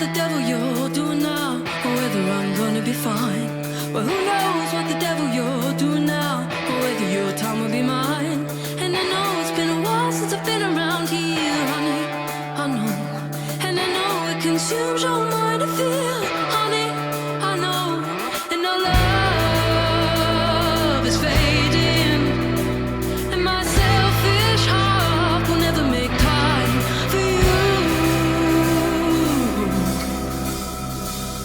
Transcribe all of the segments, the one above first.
the devil you're doing now, or whether I'm gonna be fine. Well, who knows what the devil you're doing now, or whether your time will be mine. And I know it's been a while since I've been around here, honey, I know. And I know it consumes your mind to feel, honey, I know. And our love is fading, and my selfish heart will never make time for you.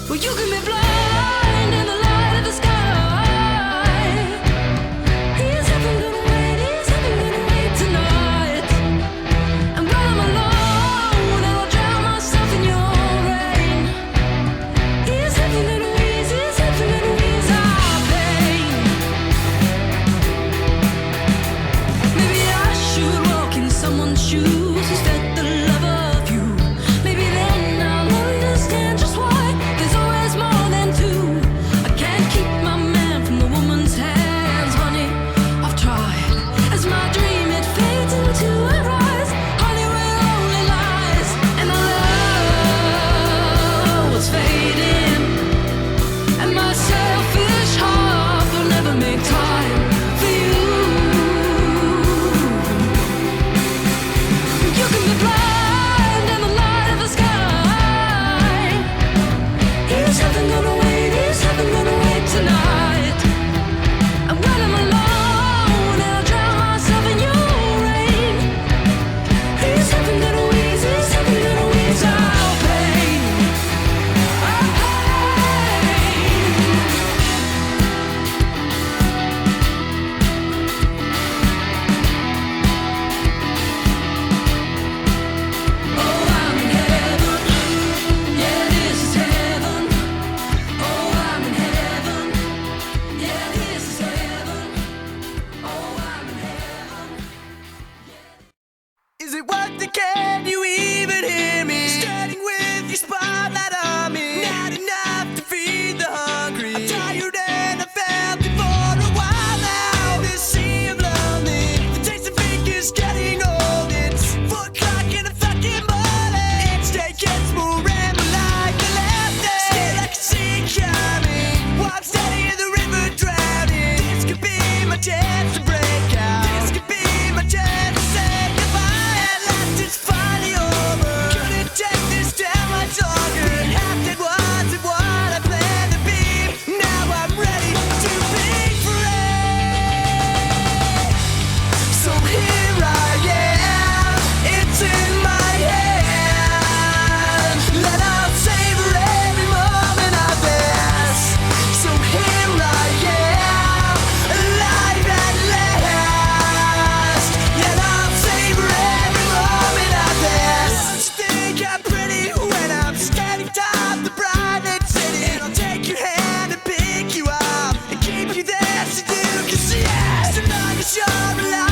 Well, you can be blind in the light of the sky. Is heaven gonna wait? Is heaven gonna wait tonight? And when I'm alone and I'll drown myself in your rain, is heaven gonna ease? Is heaven gonna ease our pain? Maybe I should walk in someone's shoes instead the love of you. Maybe then I'll understand just why there's always more than two. I can't keep my man from the woman's hands, honey, I've tried. As my dream it fades into a rise, honey, where it only lies. And our love was fading, and my selfish heart will never make time for you. You can be blind in the light of the sky. Is heaven gonna wait? Is heaven gonna wait tonight? And when I'm alone and I'll drown myself in your rain, is heaven gonna ease? Is heaven gonna ease our pain? Our pain. Oh, I'm in heaven. Yeah, this is heaven. Oh, I'm in heaven. Yeah, this is heaven. Oh, I'm in heaven. Is it worth it? Can you even hear me? Standing with your spotlight on me. Not enough to feed the hungry. I'm tired and I felt it for a while now. This sea of lonely, the taste of ink is getting old. It's 4 o'clock in the fucking morning. Each day gets more and more like the last day. Still I can see it coming. While I'm standing in the river drowning. This could be my chance to break out. This could be my chance to say goodbye. At last it's finally over. Couldn't take this down much longer. Half that wasn't what I planned to be. Now I'm ready to be free. So here I am, it's in my hand. Let us savor every moment of this. So here I am, alive at last. Let us savor every moment of this. You think I'm pretty when I'm standing top the bright lit city. And I'll take your hand and pick you up and keep you there so you can see it. So long as you're alive.